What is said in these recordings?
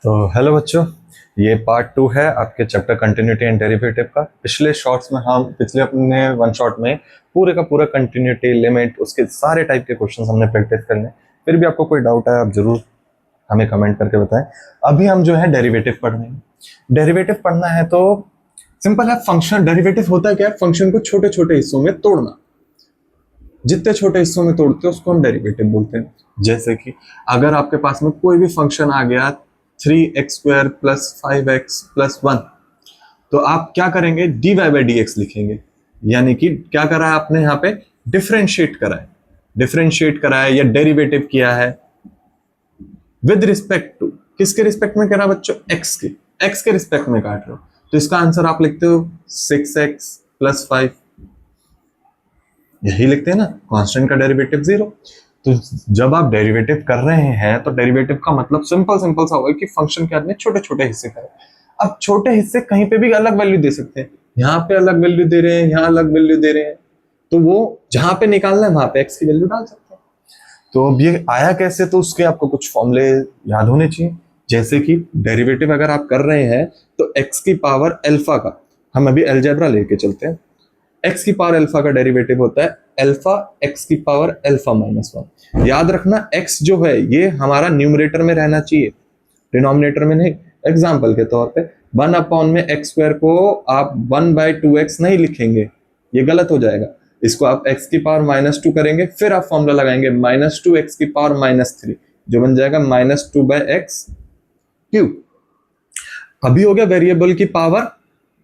तो हेलो बच्चों, ये पार्ट 2 है आपके चैप्टर कंटिन्यूटी एंड डेरिवेटिव का। पिछले अपने वन शॉट में पूरे का पूरा कंटिन्यूटी, लिमिट, उसके सारे टाइप के क्वेश्चंस हमने प्रैक्टिस कर लिए। फिर भी आपको कोई डाउट है आप जरूर हमें कमेंट करके बताएं। अभी हम जो है डेरिवेटिव पढ़ रहे हैं। डेरिवेटिव पढ़ना है तो सिंपल है। फंक्शन डेरिवेटिव होता है क्या? फंक्शन को छोटे छोटे हिस्सों में तोड़ना। जितने छोटे हिस्सों में तोड़ते हैं उसको हम डेरिवेटिव बोलते हैं। जैसे कि अगर आपके पास में कोई भी फंक्शन आ गया 3x² प्लस 5x प्लस 1, तो आप क्या करेंगे? dy/dx लिखेंगे। यानी कि क्या करा है आपने यहाँ पे? डिफरेंशिएट करा है या डेरिवेटिव किया है विद रिस्पेक्ट टू। किसके रिस्पेक्ट में करा बच्चों? x के रिस्पेक्ट में काट रहे हो, तो इसका आंसर आप लिखते हो 6x प्लस 5। यही लिखते हैं ना, कांस्टेंट का डेरिवेटिव 0। तो जब आप डेरिवेटिव कर रहे हैं तो डेरिवेटिव का मतलब सिंपल सा होगा कि फंक्शन के आदमी छोटे छोटे हिस्से करें। अब छोटे हिस्से कहीं पे भी अलग वैल्यू दे सकते हैं। यहाँ पे अलग वैल्यू दे रहे हैं, यहाँ अलग वैल्यू दे रहे हैं, तो वो जहां पे निकालना है वहां पे x की वैल्यू डाल सकते हैं। तो अब ये आया कैसे? तो उसके आपको कुछ फॉर्मूले याद होने चाहिए। जैसे कि डेरिवेटिव अगर आप कर रहे हैं तो x की पावर अल्फा का, हम अभी अलजेब्रा लेके चलते हैं। x की पावर अल्फा का डेरिवेटिव होता है अल्फा x की पावर अल्फा माइनस 1। याद रखना x जो है ये हमारा न्यूमरेटर में रहना चाहिए, डिनोमिनेटर में नहीं। एग्जांपल के तौर पे 1 अपॉन में x² को आप 1/2x नहीं लिखेंगे, ये गलत हो जाएगा। इसको आप x की पावर -2 करेंगे, फिर आप फॉर्मूला लगाएंगे -2x की पावर -3, जो बन जाएगा -2/x³। अभी हो गया वेरिएबल की पावर,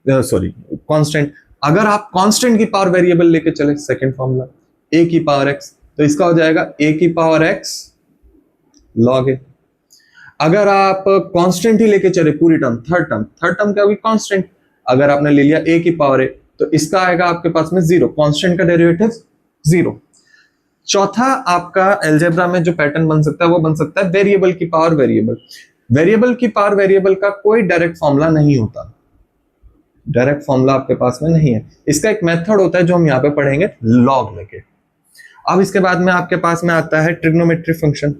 कांस्टेंट। अगर आप कांस्टेंट की पावर वेरिएबल लेके चले, सेकंड फॉर्मूला a की पावर x, तो इसका हो जाएगा a की पावर x log a। अगर आप कांस्टेंट ही लेके चले पूरी टर्म, थर्ड टर्म क्या होगी? कांस्टेंट। अगर आपने ले लिया a की पावर a, तो इसका आएगा आपके पास में 0, कांस्टेंट का डेरिवेटिव 0। चौथा आपका अलजेब्रा में जो पैटर्न बन सकता है वो बन सकता है वेरिएबल की पावर वेरिएबल। वेरिएबल की पावर वेरिएबल का कोई डायरेक्ट फॉर्मूला नहीं होता, डायरेक्ट फॉर्मूला आपके पास में नहीं है। इसका एक मेथड होता है जो हम यहाँ पे पढ़ेंगे, लॉग लेके। अब इसके बाद में आपके पास में आता है ट्रिग्नोमेट्री फंक्शन।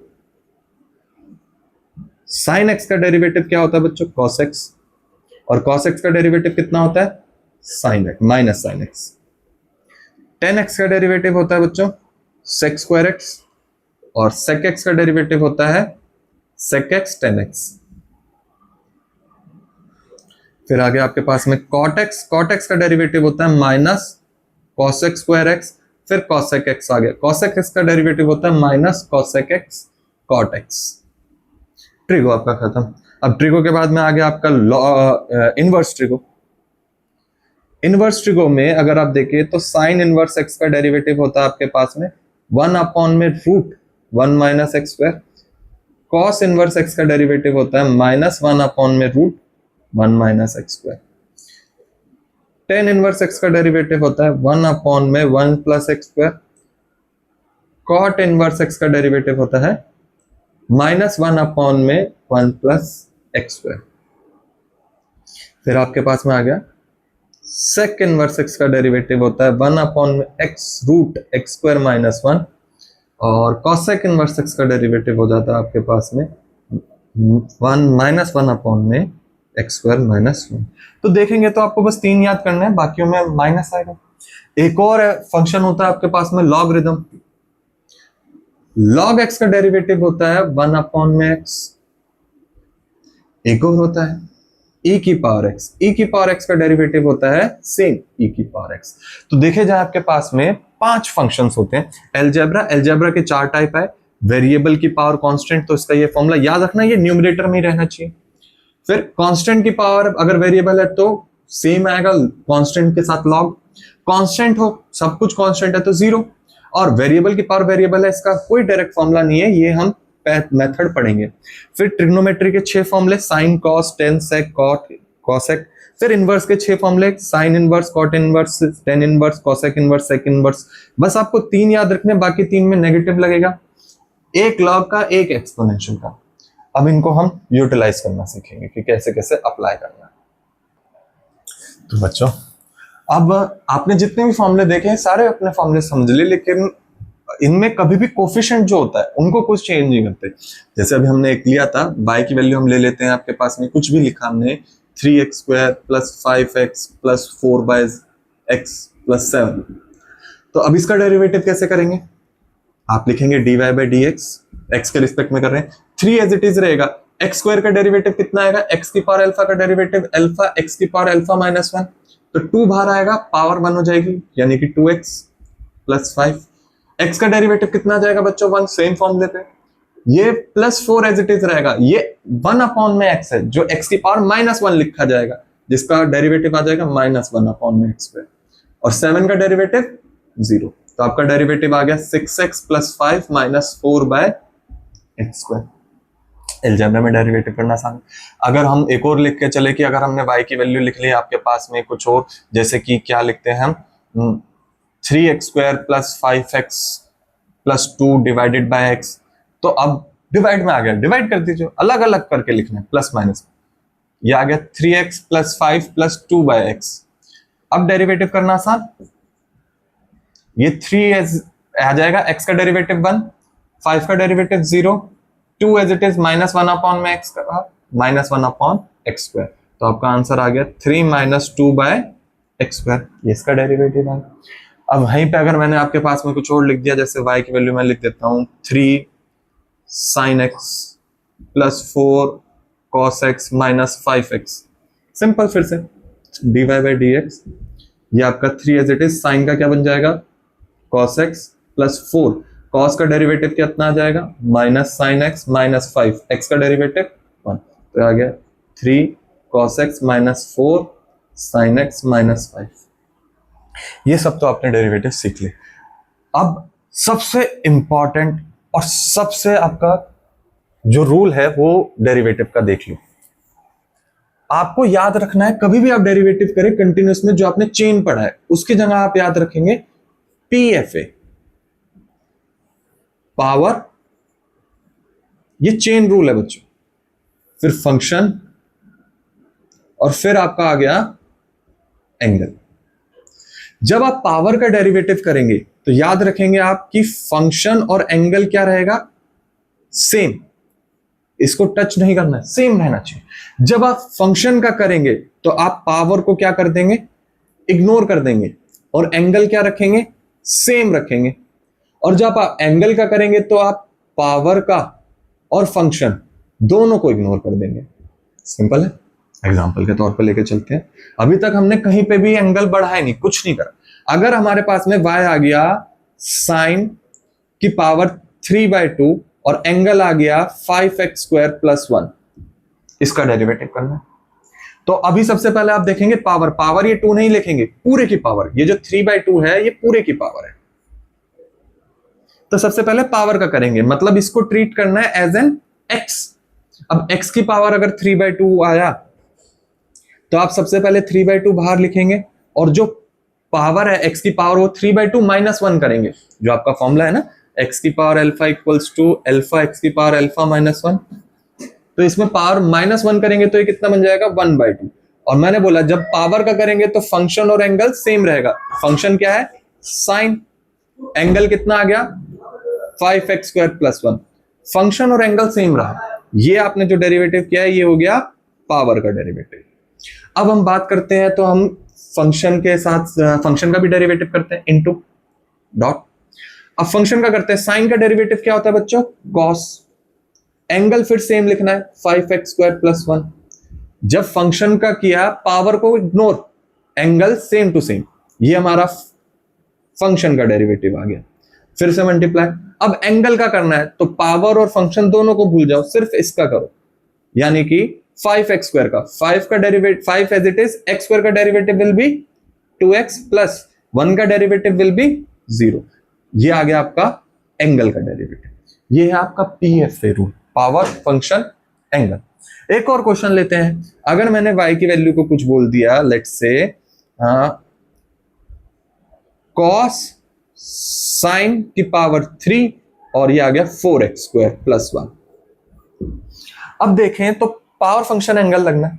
साइन एक्स का डेरिवेटिव क्या होता है बच्चों? Cos x. और कॉस एक्स का डेरिवेटिव कितना होता है? Sine x minus sine x. Ten x का डेरिवेटिव होता है बच्चों सेक स्क्वायर एक्स, और सेक एक्स का डेरिवेटिव होता है सेक एक्स टेन एक्स। फिर आगे आपके पास में कॉट एक्स का डेरिवेटिव होता है माइनस कॉसेक स्क्वायर एक्स, फिर कॉसेक एक्स आ गया। कॉसेक एक्स का डेरिवेटिव होता है minus cosec x cot x. Trigo आपका खत्म। अब ट्रिगो के बाद में आ गया आपका इनवर्स ट्रिगो। इनवर्स ट्रिगो में अगर आप देखें तो साइन इनवर्स एक्स का डेरिवेटिव होता है आपके पास में 1 अपॉन में root 1 minus x square. Cos inverse x का डेरिवेटिव होता है -1 अपॉन में root 1 minus x square. Tan inverse x का डेरिवेटिव होता है 1 अपॉन में 1 plus x square. Cot inverse x का डेरिवेटिव होता है -1 अपॉन में 1 प्लस एक्स स्क्वायर। फिर आपके पास में आ गया सेक इनवर्स एक्स का डेरिवेटिव होता है 1 अपॉन में x root x square minus 1, और कॉसेक इनवर्स एक्स का डेरिवेटिव हो जाता है आपके पास में 1 अपॉन में एक्स स्क्वायर माइनस 1। तो देखेंगे तो आपको बस 3 याद करना है, बाकियों में माइनस आएगा। एक और फंक्शन होता है आपके पास में लॉगरिथम। लॉग एक्स का डेरिवेटिव होता है 1 अपॉन में एक्स। एक और होता है e की पावर x। e की पावर x का डेरिवेटिव होता है सेम e की पावर x। तो देखे जाए आपके पास में 5 फंक्शंस होते हैं। अलजेब्रा के 4 टाइप है। वेरिएबल की पावर कांस्टेंट, तो इसका ये फॉर्मूला याद रखना, ये न्यूमरेटर में ही रहना चाहिए। फिर कांस्टेंट की पावर अगर वेरिएबल है तो सेम आएगा कांस्टेंट के साथ लॉग। कांस्टेंट हो, सब कुछ कांस्टेंट है तो 0। और वेरिएबल की पावर वेरिएबल है, इसका कोई डायरेक्ट फॉर्मूला नहीं है, ये हम मेथड पढ़ेंगे। फिर ट्रिग्नोमेट्री के 6 फॉर्मूले, sine cos tan sec cot cosec. फिर इनवर्स के 6 फॉर्मूले, sine inverse cot inverse tan inverse cosec inverse sec inverse. बस आपको 3 याद रखने, बाकी 3 में नेगेटिव लगेगा, एक लॉग का एक एक्सपोनेंशियल का। अब इनको हम यूटिलाइज करना सीखेंगे कि कैसे कैसे अप्लाई करना है। तो बच्चों अब आपने जितने भी फॉर्मूले देखे हैं सारे अपने फॉर्मूले समझ लिए, लेकिन इनमें कभी भी कोफिशिएंट जो होता है उनको कुछ चेंज नहीं करते। जैसे अभी हमने एक लिया था, y की वैल्यू हम ले लेते हैं, आपके पास में कुछ भी लिखा हमने 3x² + 5x + 4x + 7। तो अब इसका डेरिवेटिव कैसे करेंगे? आप लिखेंगे dy/dx, x के रिस्पेक्ट में कर रहे हैं, 3 एज इट इज रहेगा, x² का डेरिवेटिव कितना आएगा? x की पावर अल्फा का डेरिवेटिव अल्फा, x की पावर अल्फा -1, तो 2 बाहर आएगा, पावर 1 हो जाएगी, यानी कि 2x + 5। x का डेरिवेटिव कितना जाएगा बच्चों? 1, सेम फॉर्मूले पे। ये +4 एज इट इज रहेगा, ये 1/x है, जो x की पावर -1 लिखा जाएगा, जिसका डेरिवेटिव आ जाएगा -1/x²। और 7 का डेरिवेटिव 0, तो आपका डेरिवेटिव आ गया 6x + 5 - 4/x²। अलजेब्रा में डेरिवेटिव करना आसान। अगर हम एक और लिख के चले कि अगर हमने y की वैल्यू लिख ली आपके पास में कुछ और, जैसे कि क्या लिखते हैं हम, 3x² + 5x + 2 / x, तो अब डिवाइड में आ गया, डिवाइड कर दीजिए, अलग अलग करके लिखना है, प्लस माइनस। ये आ गया 3x + 5 + 2/x। अब डेरिवेटिव करना आसान, ये 3 आ जाएगा, x का डेरिवेटिव 1, 5 का derivative 0, 2 as it is -1/x का -1/x²। तो आपका आंसर आ गया 3 - 2/x², ये इसका डेरिवेटिव है। अब वहीं पे अगर मैंने आपके पास में कुछ और लिख दिया, जैसे y की वैल्यू मैं लिख देता हूं 3 sin x + 4 cos x - 5x, simple, फिर से dy/dx, ये आपका 3 एज इट इज, साइन का क्या बन जाएगा? cos x + 4, cos का डेरिवेटिव कितना आ जाएगा? -sin x - 5, x का डेरिवेटिव 1, तो आ गया 3 cos x - 4 sin x - 5। ये सब तो आपने डेरिवेटिव सीख लिए। अब सबसे इंपॉर्टेंट और सबसे आपका जो रूल है वो डेरिवेटिव का देख लो। आपको याद रखना है, कभी भी आप डेरिवेटिव करें कंटिन्यूअस में, जो आपने चेन पढ़ा है उसकी जगह आप याद रखेंगे PFA, पावर, ये चेन रूल है बच्चों, फिर फंक्शन, और फिर आपका आ गया एंगल। जब आप पावर का डेरिवेटिव करेंगे तो याद रखेंगे आप कि फंक्शन और एंगल क्या रहेगा? सेम, इसको टच नहीं करना है, सेम रहना चाहिए। जब आप फंक्शन का करेंगे तो आप पावर को क्या कर देंगे? इग्नोर कर देंगे, और एंगल क्या रखेंगे? सेम रखेंगे। और जब आप एंगल का करेंगे तो आप पावर का और फंक्शन दोनों को इग्नोर कर देंगे। सिंपल है। एग्जांपल के तौर पे लेके चलते हैं। अभी तक हमने कहीं पे भी एंगल बढ़ाया नहीं, कुछ नहीं करा। अगर हमारे पास में y आ गया साइन की पावर 3/2 और एंगल आ गया 5x² + 1, इसका डेरिवेटिव करना है। तो अभी सबसे पहले आप देखेंगे पावर, पावर ये 2 नहीं लिखेंगे, पूरे की पावर, ये जो 3/2 है ये पूरे की पावर है। तो सबसे पहले पावर का करेंगे, मतलब इसको ट्रीट करना है एज एन x। अब x की पावर अगर 3/2 आया तो आप सबसे पहले 3/2 बाहर लिखेंगे, और जो पावर है x की पावर वो 3/2 - 1 करेंगे, जो आपका फॉर्मूला है ना, x की पावर अल्फा = अल्फा x की पावर अल्फा -1। तो इसमें पावर -1 करेंगे तो ये कितना बन जाएगा? 1/2। और मैंने बोला जब पावर का करेंगे तो फंक्शन और एंगल सेम रहेगा। फंक्शन क्या है? साइन। एंगल कितना आ गया? 5x² + 1। फंक्शन और एंगल सेम रहा। ये आपने जो डेरिवेटिव किया है ये हो गया पावर का डेरिवेटिव। अब हम बात करते हैं, तो हम फंक्शन के साथ फंक्शन का भी डेरिवेटिव करते हैं, इनटू डॉट। अब फंक्शन का करते हैं, साइन का डेरिवेटिव क्या होता है बच्चों? कॉस। एंगल फिर सेम लिखना है, 5x² + 1। जब फंक्शन का किया, पावर को ignore, angle same to same, ये हमारा फंक्शन का डेरिवेटिव आ गया। फिर से मल्टीप्लाई। अब एंगल का करना है तो पावर और फंक्शन दोनों को भूल जाओ, सिर्फ इसका करो, यानी कि 5x² का 5 का derivative 5 as it is, x² का डेरिवेटिव विल बी 2x + 1 का डेरिवेटिव विल बी 0। ये आ गया आपका एंगल का डेरिवेटिव। ये है आपका PFA rule, power, function, angle. एक और क्वेश्चन लेते हैं। अगर मैंने y की वैल्यू को कुछ बोल दिया, लेट्स से cos साइन की पावर 3, और ये आ गया 4x² + 1। अब देखें तो पावर, फंक्शन, एंगल लगना है,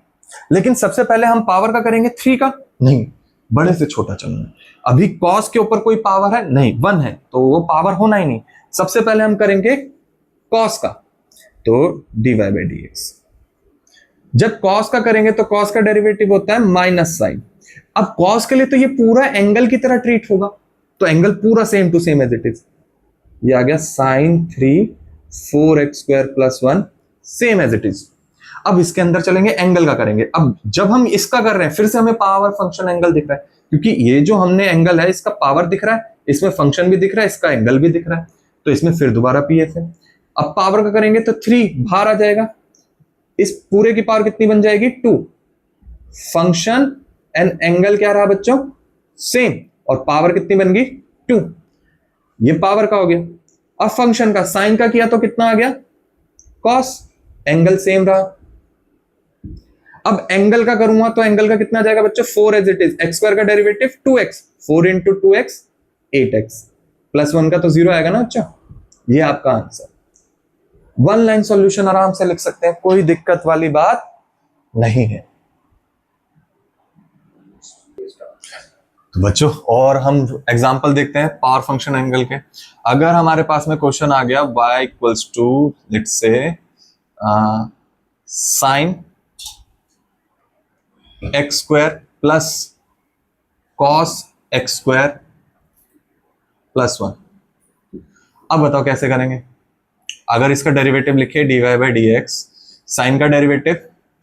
लेकिन सबसे पहले हम पावर का करेंगे 3 का नहीं, बड़े से छोटा चलना है। अभी कॉस के ऊपर कोई पावर है नहीं, 1 है तो वो पावर होना ही नहीं। सबसे पहले हम करेंगे कॉस का, तो dy बाई dx। जब कॉस का करेंगे तो कॉस का डेरिवेटिव होता है माइनस साइन। अब कॉस के लिए तो ये पूरा एंगल की तरह ट्रीट होगा, तो एंगल पूरा same to same as it is. ये आ गया sine 3 4x square plus 1 same as it is. अब इसके अंदर चलेंगे, एंगल का करेंगे। अब जब हम इसका कर रहे हैं फिर से हमें पावर फंक्शन एंगल दिख रहा है, क्योंकि ये जो हमने एंगल है इसका पावर दिख रहा है, इसमें फंक्शन भी दिख रहा है, इसका एंगल भी दिख रहा है, तो इसमें फिर दोबारा पीएफ है। अब पावर का करेंगे तो 3 बाहर आ जाएगा, इस पूरे की पावर कितनी बन जाएगी 2। फंक्शन एंड एंगल क्या रहा बच्चों सेम, और पावर कितनी बन गई 2। ये पावर का हो गया। अब फंक्शन का साइन का किया तो कितना आ गया कॉस, एंगल सेम रहा। अब एंगल का करूंगा तो एंगल का कितना जाएगा बच्चों 4 as it is, x square का derivative 2x, 4 into 2x 8x plus 1 का तो 0 आएगा ना बच्चों। ये आपका आंसर। 1 लाइन सॉल्यूशन आराम से लिख सकते हैं, कोई दिक्कत वाली बात नहीं है। तो बच्चों और हम एग्जांपल देखते हैं पावर फंक्शन एंगल के। अगर हमारे पास में क्वेश्चन आ गया y equals to let's say sine x square plus cos x square plus 1। अब बताओ कैसे करेंगे। अगर इसका डेरिवेटिव लिखे dy बाई dx, साइन का डेरिवेटिव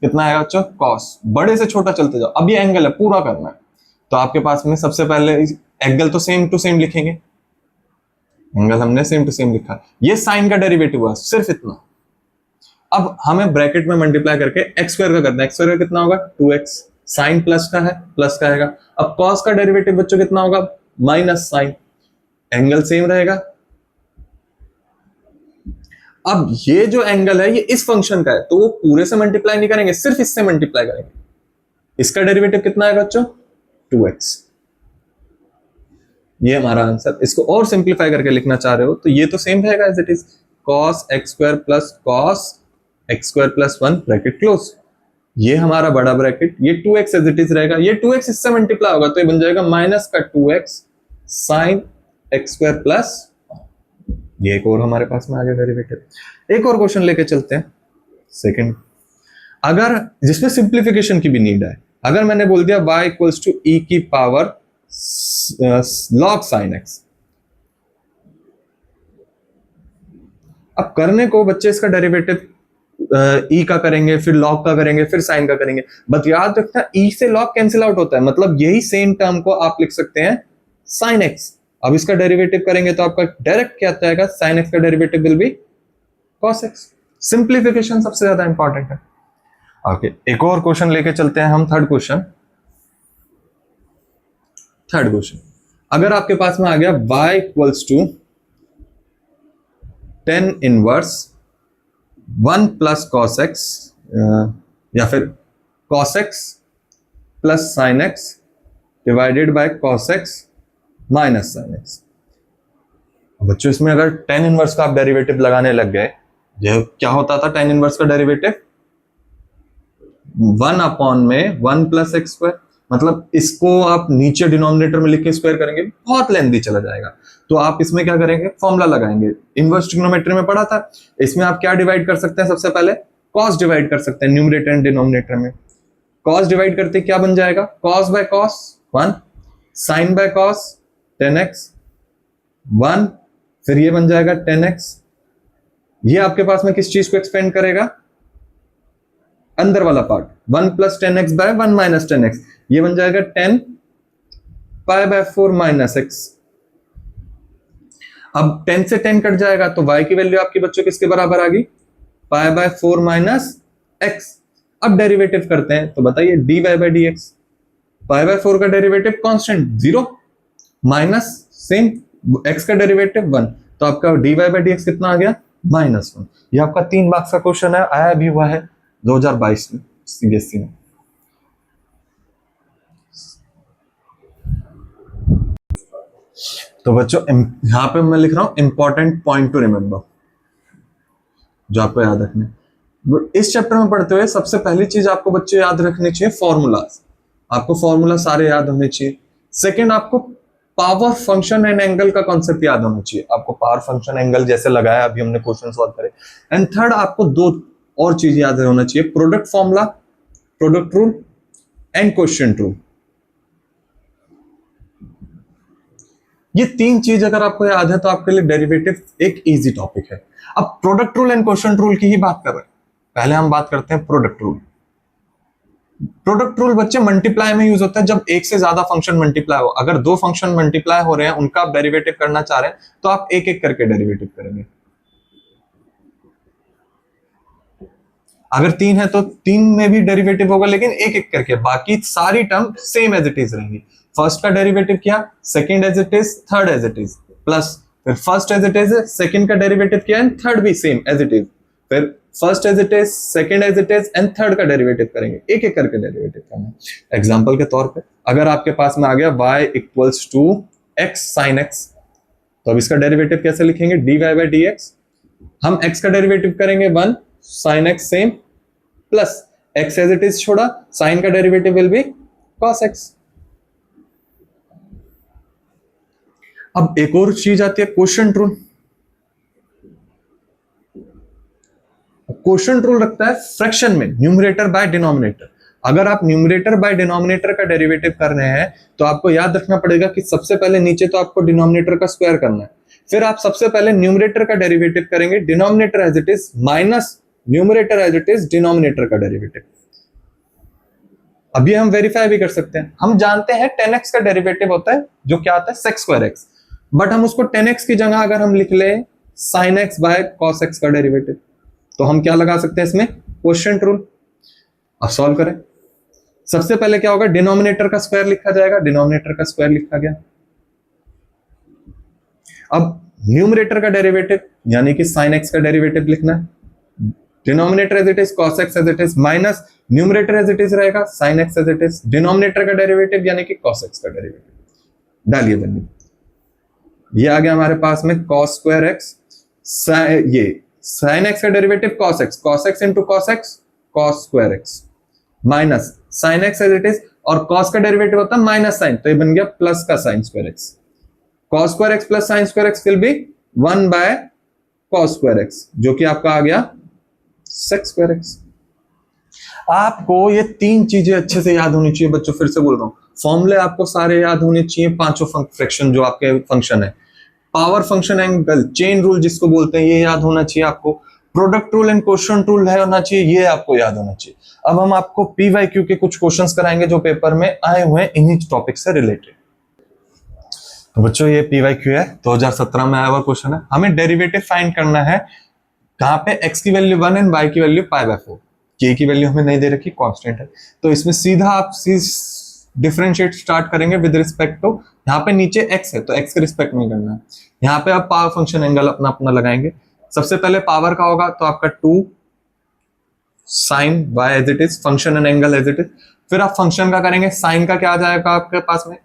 कितना आएगा बच्चों कॉस, बड़े से छोटा चलते जाओ। अब ये एंगल है पूरा करना है, तो आपके पास में सबसे पहले एंगल तो सेम टू सेम लिखेंगे, एंगल हमने सेम टू सेम लिखा। ये साइन का डेरिवेटिव हुआ सिर्फ इतना। अब हमें ब्रैकेट में मल्टीप्लाई करके एक्स स्क्वायर का करना है, एक्स स्क्वायर का कितना होगा 2x, साइन प्लस का है प्लस का आएगा। अब कॉस का डेरिवेटिव बच्चों कितना होगा माइनस साइन, एंगल सेम रहेगा। अब ये जो एंगल है ये इस फंक्शन का है, तो वो पूरे से मल्टीप्लाई नहीं करेंगे, सिर्फ इससे मल्टीप्लाई करेंगे। इसका डेरिवेटिव कितना आएगा बच्चों 2x। ये हमारा आंसर। इसको और सिंप्लीफाई करके लिखना चाह रहे हो तो ये तो सेम रहेगा as it is, cos x square plus cos x square plus 1 bracket close. ये हमारा बड़ा ब्रैकेट, ये 2x एज इट इज रहेगा, ये 2x इससे मल्टीप्लाई होगा तो ये बन जाएगा माइनस का 2x sign x square plus. ये एक और हमारे पास में आ गया डेरिवेटिव। एक और क्वेश्चन लेके चलते हैं सेकंड, अगर जिसमें सिंप्लीफिकेशन की भी नीड है। अगर मैंने बोल दिया y इक्वल्स टू e की पावर log sin x, अब करने को बच्चे इसका डेरिवेटिव e का करेंगे, फिर log का करेंगे, फिर sin का करेंगे। बट याद रखना e से log कैंसिल आउट होता है, मतलब यही सेम टर्म को आप लिख सकते हैं sin x। अब इसका डेरिवेटिव करेंगे तो आपका डायरेक्ट क्या आता है sin x का derivative will be cos x। Simplification सबसे ज्यादा इंपॉर्टेंट है। ओके एक और क्वेश्चन लेके चलते हैं हम, थर्ड क्वेश्चन। अगर आपके पास में आ गया y equals to tan inverse 1 plus cos x या फिर cos x plus sin x divided by cos x minus sin x। बच्चों इसमें अगर tan इनवर्स का आप डेरिवेटिव लगाने लग गए, ये क्या होता था tan इनवर्स का डेरिवेटिव 1 अपॉन में 1 प्लस एक्स स्क्वायर। मतलब इसको आप नीचे डिनोमिनेटर में लिख के स्क्वायर करेंगे बहुत लेंथी चला जाएगा, तो आप इसमें क्या करेंगे फॉर्मूला लगाएंगे। इनवर्स ट्रिग्नोमेट्री में पढ़ा था, इसमें आप क्या डिवाइड कर सकते हैं, सबसे पहले कॉस डिवाइड कर सकते हैं न्यूमरेटर एंड डिनोमिनेटर में। कॉस डिवाइड करते क्या बन जाएगा cos by cos 1, sine by cos 10x 1, फिर ये बन जाएगा 10x। ये आपके पास में किस चीज को एक्सपेंड करेगा, अंदर वाला part 1 plus 10x bye 1 minus 10x, ये बन जाएगा 10 पाई बाय 4 माइनस x। अब 10 से 10 कट जाएगा तो y की वैल्यू आपकी बच्चों किसके बराबर आ गई पाई बाय 4 माइनस x। अब डेरिवेटिव करते हैं तो बताइए dy by dx, pi by 4 का derivative constant 0 minus same x का डेरिवेटिव 1, तो आपका dy बाय dx कितना आ गया -1। ये आपका 3 मार्क्स का क्वेश्चन है, आया भी हुआ है 2022 में सीबीएसई में। तो बच्चों यहां पे मैं लिख रहा हूं इंपॉर्टेंट पॉइंट टू रिमेंबर जो आपको याद रखने। इस चैप्टर में पढ़ते हुए सबसे पहली चीज आपको बच्चे याद रखनी चाहिए फॉर्मूलाज। आपको फॉर्मूला सारे याद होने चाहिए। सेकंड, आपको पावर फंक्शन एंड एंगल का कॉन्सेप्ट याद होना चाहिए, आपको पावर फंक्शन एंगल जैसे लगाया अभी हमने क्वेश्चन सॉल्व करे। एंड थर्ड, आपको दो और चीज याद होना चाहिए, product formula, product rule and quotient rule. ये तीन चीज अगर आपको याद है तो आपके लिए डेरिवेटिव एक इजी टॉपिक है। अब product rule and quotient rule की ही बात कर रहे हैं, पहले हम बात करते हैं प्रोडक्ट रूल। प्रोडक्ट रूल बच्चे मल्टीप्लाई में यूज होता है, जब एक से ज्यादा फंक्शन मल्टीप्लाई हो। अगर दो फंक्शन मल्टीप्लाई हो रहे हैं, उनका आप डेरिवेटिव करना चाह रहे हैं, तो आप एक एक करके डेरिवेटिव करेंगे। अगर तीन है तो तीन में भी डेरिवेटिव होगा, लेकिन एक एक करके, बाकी सारी term same as it is रहेंगी। फर्स्ट का डेरिवेटिव किया, second as it is, third as it is, plus फिर first as it is, second का डेरिवेटिव किया एंड थर्ड भी सेम एज इट इज, फिर first as it is, second as it is and third का derivative करेंगे। एक एक करके डेरिवेटिव करना है। एग्जांपल के तौर पे अगर आपके पास में आ गया y equals to x sin x, तो अब इसका डेरिवेटिव कैसे लिखेंगे, dy बाई dx। हम x का डेरिवेटिव करेंगे 1 sin x same, plus x as it is छोड़ा, sin का derivative will be cos x। अब एक और चीज आती है क्वोशिएंट रूल। क्वोशिएंट रूल रखता है फ्रैक्शन में न्यूमरेटर बाय डिनोमिनेटर। अगर आप न्यूमरेटर बाय डिनोमिनेटर का डेरिवेटिव कर रहे हैं तो आपको याद रखना पड़ेगा कि सबसे पहले नीचे तो आपको डिनोमिनेटर का स्क्वायर करना है, फिर आप सबसे पहले न्यूमरेटर का डेरिवेटिव करेंगे, denominator as it is minus numerator as it is denominator का डेरिवेटिव। अभी हम वेरीफाई भी कर सकते हैं। हम जानते हैं 10x का डेरिवेटिव होता है जो क्या आता है sec स्क्वायर x, बट हम उसको 10x की जगह अगर हम लिख ले sin x by cos x का डेरिवेटिव, तो हम क्या लगा सकते हैं इसमें, क्वोशिएंट रूल। अब सॉल्व करें। सबसे पहले क्या होगा, डिनोमिनेटर का स्क्वायर लिखा जाएगा, डिनोमिनेटर का स्क्वायर लिखा गया। अब न्यूमरेटर का डेरिवेटिव यानी कि sin x का डेरिवेटिव लिखना है, denominator as it is, cos x as it is, minus numerator as it is रहेगा, sin x as it is, denominator का डेरिवेटिव यानी कि cos x का डेरिवेटिव डालिए वैल्यू। ये आ गया हमारे पास में cos स्क्वायर x, ये sin x का derivative cos x into cos x, cos square x, minus sin x as it is, और cos का डेरिवेटिव होता है माइनस साइन, तो ये बन गया प्लस का sin square x। cos square x plus sin square x will be 1 by cos square x, जो कि आपका आ गया sec स्क्वायर x। आपको ये तीन चीजें अच्छे से याद होनी चाहिए बच्चों, फिर से बोल रहा हूं, फॉर्मूले आपको सारे याद होने चाहिए, पांचों फ्रैक्शन जो आपके फंक्शन है, power function angle, chain rule जिसको बोलते हैं, ये याद होना चाहिए आपको, product rule and quotient rule है होना चाहिए, ये आपको याद होना चाहिए। अब हम आपको PYQ के कुछ क्वेश्चंस कराएंगे जो पेपर में आए हुए हैं इन्हीं टॉपिक से रिलेटेड। तो बच्चों ये PYQ है, 2017 में आया हुआ क्वेश्चन है। हमें डेरिवेटिव फाइंड करना है कहां पे, x की वैल्यू 1 एंड y की वैल्यू π/4, k की वैल्यू हमें नहीं दे रखी, कांस्टेंट है, तो इसमें सीधा आप डिफरेंशिएट स्टार्ट करेंगे विद रिस्पेक्ट टू, यहाँ पे नीचे x है तो x के रिस्पेक्ट में करना है। यहाँ पे आप पावर फंक्शन एंगल अपना अपना लगाएंगे। सबसे पहले पावर का होगा तो आपका 2 sin y as it is, function and angle as it is, फिर आप फंक्शन का करेंगे, साइन का क्या आ जाएगा आपके पास में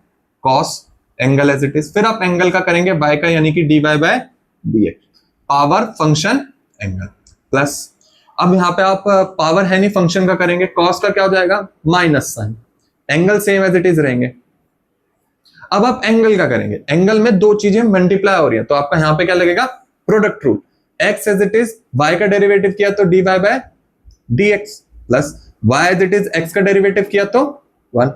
cos angle as it is, फिर आप एंगल का करेंगे y का यानी कि dy by dx, power function angle plus. अब यहाँ पे आप पावर है नहीं, फंक्शन का करेंगे, cos का क्या हो जाएगा minus sine, angle same as it is रहेंगे। अब आप एंगल का करेंगे, एंगल में दो चीजें मल्टीप्लाई हो रही है तो आपका यहाँ पे क्या लगेगा, product rule, x as it is, y का डेरिवेटिव किया तो dy by dx, plus y as it is, x का डेरिवेटिव किया तो 1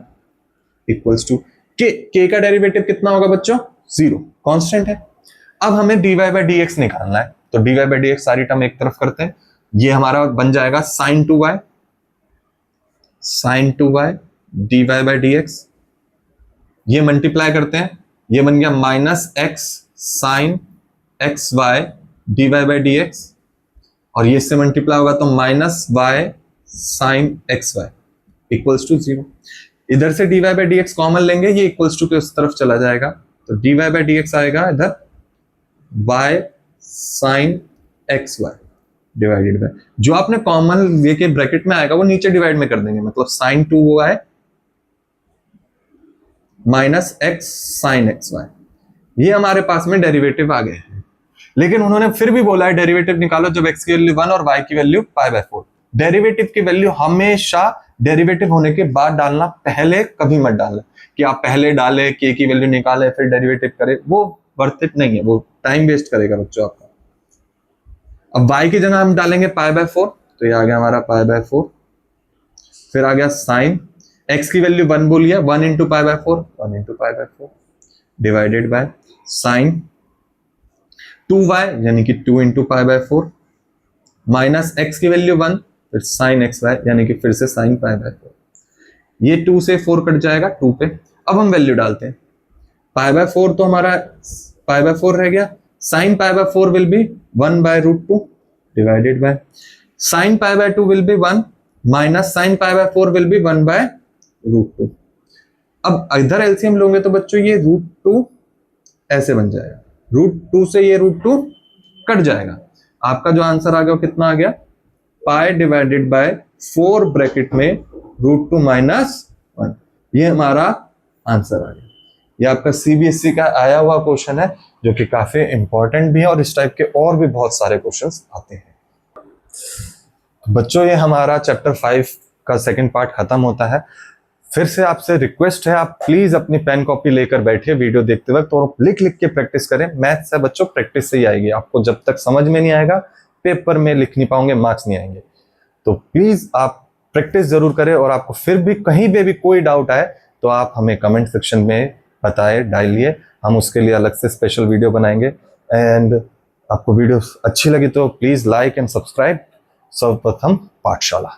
इक्वल्स टू k का डेरिवेटिव कितना होगा बच्चों, 0, कांस्टेंट है। अब हमें dy बाय dx निकालना है, तो dy बाय dx सारी टर्म एक तरफ करते हैं, ये हमारा बन जाएगा sin 2y dy by dx, ये मल्टीप्लाई करते हैं, ये बन गया minus x sin xy dy by dx, और ये इससे मल्टीप्लाई होगा तो minus y sin xy equals to 0। इधर से dy बाय dx कॉमन लेंगे, ये इक्वल्स टू के उस तरफ चला जाएगा, तो dy बाय dx आएगा इधर y sin xy divided by, जो आपने कॉमन लेके ब्रैकेट में आएगा वो नीचे डिवाइड में कर देंगे, मतलब sin 2y minus x sin xy, ये हमारे पास में डेरिवेटिव आ गए हैं। लेकिन उन्होंने फिर भी बोला है डेरिवेटिव निकालो जब x की वैल्यू 1 और y की वैल्यू π/4। डेरिवेटिव की वैल्यू हमेशा डेरिवेटिव होने के बाद डालना, पहले कभी मत डालना कि आप पहले डाले के की वैल्यू निकाले फिर डेरिवेटिव करे, वो वर्थ इट नहीं है, वो टाइम वेस्ट करेगा बच्चों आपका। अब y की जगह हम डालेंगे पाई बाय 4, तो ये आ गया हमारा पाई बाय 4। फिर आ गया साइन, x की वैल्यू 1 बोलिए, 1 into pi by 4, 1 into pi by 4 divided by sign 2y यानी कि 2 into pi by 4 minus x की वैल्यू 1, फिर साइन एक्स वाई यानी कि फिर से साइन पाई बाय 4। ये 2 से 4 कट जाएगा 2 पे। अब हम वैल्यू डालते हैं, पाई बाय 4 तो हमारा पाई बाय 4 रह गया, sine pi by 4 will be 1 by root 2 divided by sine pi by 2 will be 1 minus sine pi by 4 will be 1 by root 2। अब इधर एलसीएम लोगे तो बच्चों ये रूट 2 ऐसे बन जाएगा, रूट 2 से ये रूट 2 कट जाएगा। आपका जो आंसर आ गया वो कितना आ गया, पाई डिवाइडेड बाय 4 ब्रैकेट में रूट 2 माइनस 1, ये हमारा आंसर आ गया। ये आपका सीबीएसई का आया हुआ क्वेश्चन है जो कि काफी इंपॉर्टेंट भी है और इस टाइप के और भी बहुत सारे क्वेश्चंस आते हैं। बच्चों ये हमारा चैप्टर 5 का सेकंड पार्ट खत्म होता है। फिर से आपसे रिक्वेस्ट है, आप प्लीज अपनी पेन कॉपी लेकर बैठिए वीडियो देखते वक्त और लिख लिख के प्रैक्टिस करें। मैथ्स है बच्चों, प्रैक्टिस से ही आएगी, आपको जब तक समझ में नहीं आएगा पेपर में लिख नहीं पाओगे, मार्क्स नहीं आएंगे। तो प्लीज आप प्रैक्टिस जरूर करें और आपको फिर भी कहीं पे भी कोई डाउट आए तो आप हमें कमेंट सेक्शन में बताएं, डालिए, हम उसके लिए अलग से स्पेशल वीडियो बनाएंगे। एंड आपको वीडियो अच्छी लगी तो प्लीज लाइक एंड सब्सक्राइब। सर्वप्रथम पाठशाला।